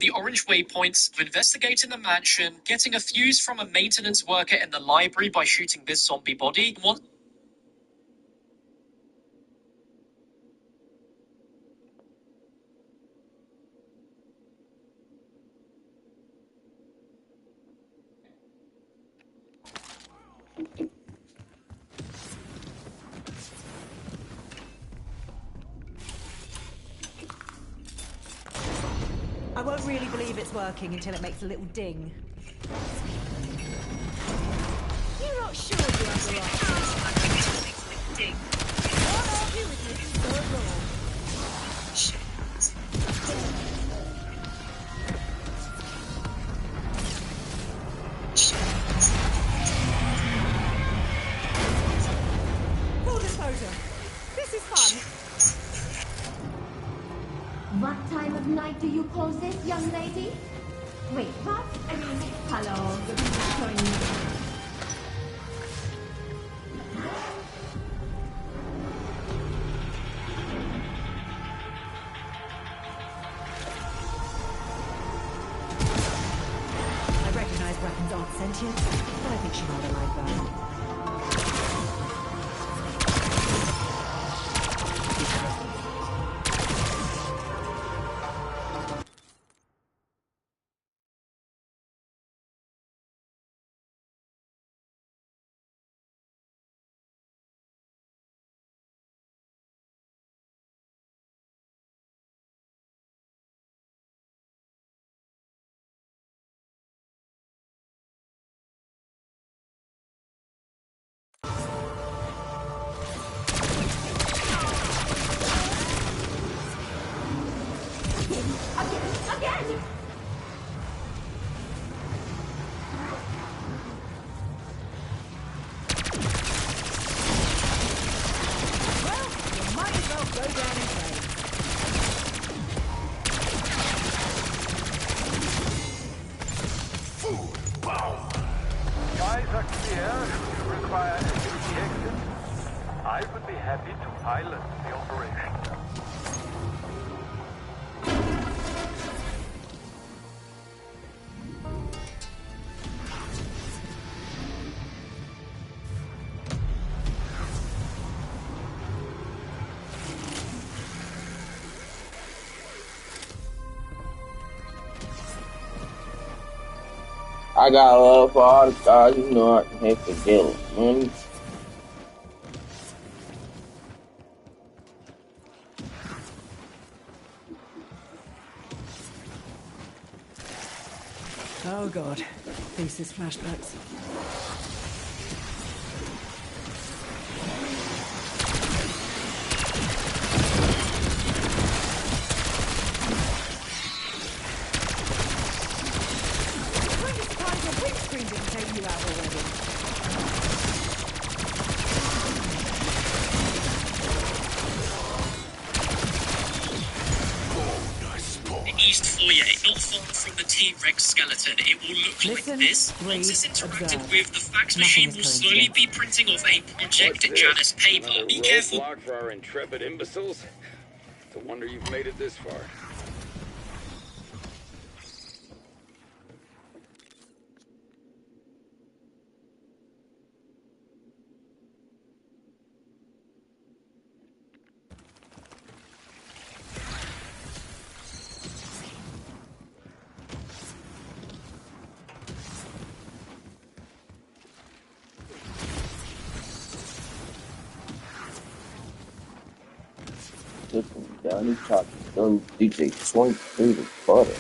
The orange waypoints of investigating the mansion, getting a fuse from a maintenance worker in the library by shooting this zombie body. I won't really believe it's working until it makes a little ding. You're not sure you're under ding. I'll argue with you if you're wrong. Full disclosure. This is fun. What time of night do you call this, young lady? Wait, what? I mean, hello, good morning. I recognize weapons aren't sentient, but I think she might have liked that. Again! Well, you might as well go down in flames. Food bound. Skies are clear. Should you require a safety exit, I would be happy to pilot the operation. I got love for all the stars, you know I can hate the deal. Money. Oh god, thesis flashbacks. East foyer, not far from the T-Rex skeleton. It will look Listen, like this. breathe, Once it's interacted observe. with, the fax Nothing machine is will slowly coincidence. be printing off a Project Janus paper. Another Be careful. roadblock for our intrepid imbeciles? It's a wonder you've made it this far. Down top, done DJ swing through the butter.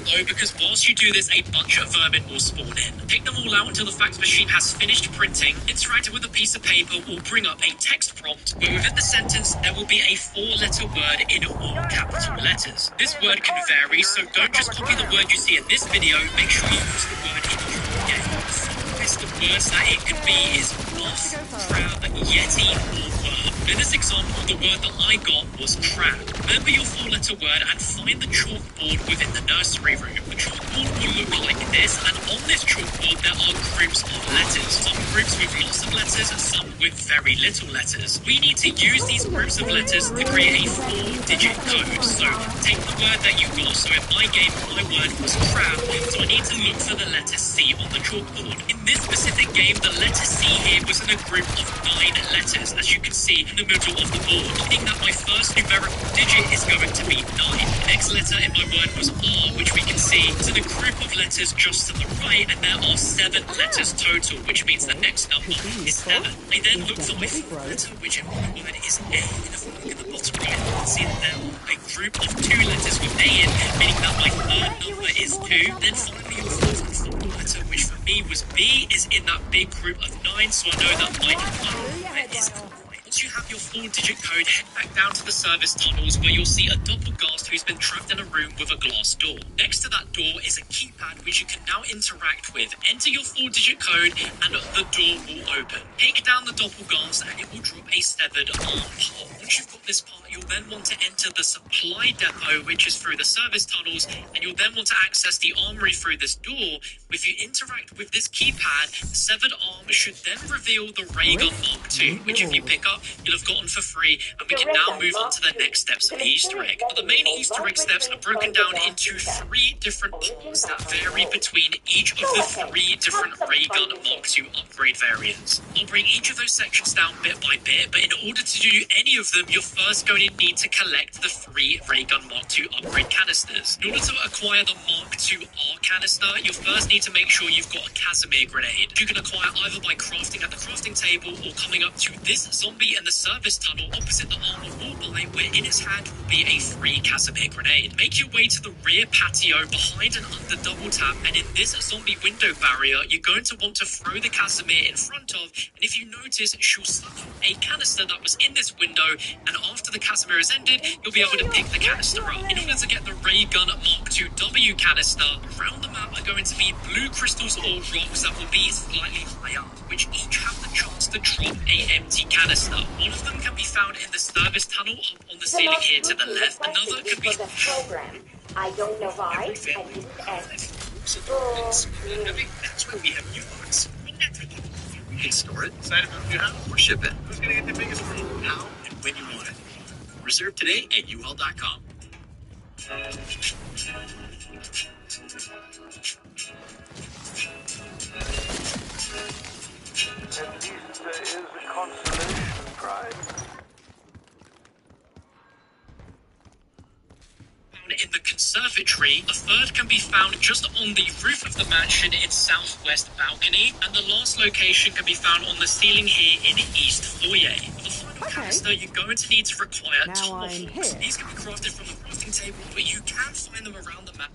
Though, because whilst you do this, a bunch of vermin will spawn in. Take them all out until the fax machine has finished printing. Interacting with a piece of paper will bring up a text prompt, where within the sentence there will be a 4-letter word in all capital letters. This word can vary, so don't just copy the word you see in this video. Make sure you use the word in your game. The list of words that it could be is moth, crab, yeti, or worm. In this example, the word that I got was crab. Remember your 4-letter word and find the chalkboard within the nursery room. The chalkboard will look like this, and on this chalkboard there are grim groups of letters. Some groups with lots of letters and some with very little letters. We need to use these groups of letters to create a 4-digit code. So take the word that you got. So in my game, my word was crab. So I need to look for the letter C on the chalkboard. In this specific game, the letter C here was in a group of 9 letters, as you can see in the middle of the board, meaning that my first numerical digit is going to be 9. The next letter in my word was R, which we can see is in a group of letters just to the right, and there are 7 letters total, which means the next number is 7. I then look for my fourth letter, which in my word is A, and if I look at the bottom right, you can see that there are a group of 2 letters with A in, meaning that my third number is 2. Then finally your fourth and final letter, which for me was B, is in that big group of 9, so I know that my number is 9. Once you have your 4-digit code, head back down to the service tunnels where you'll see a doppelgast who's been trapped in a room with a glass door. Next to that door is a keypad which you can now interact with. Enter your 4-digit code and the door will open. Take down the doppelgast and it will drop a severed arm part. Once you've got this part, you'll then want to enter the supply depot, which is through the service tunnels, and you'll then want to access the armory through this door. If you interact with this keypad, the severed arm should then reveal the ray gun Mark II, which if you pick up, you'll have gotten for free, and we can now move on to the next steps of the Easter egg. But the main Easter egg steps are broken down into 3 different parts that vary between each of the 3 different ray gun Mark II upgrade variants. I'll bring each of those sections down bit by bit, but in order to do any of them, you're first going to need to collect the 3 ray gun Mark II upgrade canisters. In order to acquire the Mark II R canister, you'll first need to make sure you've got a Casimir grenade. You can acquire either by crafting at the crafting table or coming up to this zombie in the service tunnel opposite the armor wall by, where in his hand will be a free Casimir grenade. Make your way to the rear patio behind and under double tap, and in this zombie window barrier, you're going to want to throw the Casimir in front of, and if you notice, she'll suck up a canister that was in this window, and after the Casimir is ended, you'll be able to pick the canister up. In order to get the ray gun Mark II W canister, around the map are going to be blue crystals or rocks that will be slightly higher, which each have the chance to drop a empty canister. One of them can be found in the service tunnel up on the ceiling here to the left. Another can be program. I don't know why. I didn't ask. That's why we have new box. We can store it inside of a new house or ship it. Who's going to get the biggest room? How and when you want it. Reserve today at uhaul.com. At least there is a consolation prize. In the conservatory, a third can be found just on the roof of the mansion in its southwest balcony, and the last location can be found on the ceiling here in East Foyer. For the final canister, you're going to need to require tomahawks. These can be crafted from the crafting table, but you can find them around the map.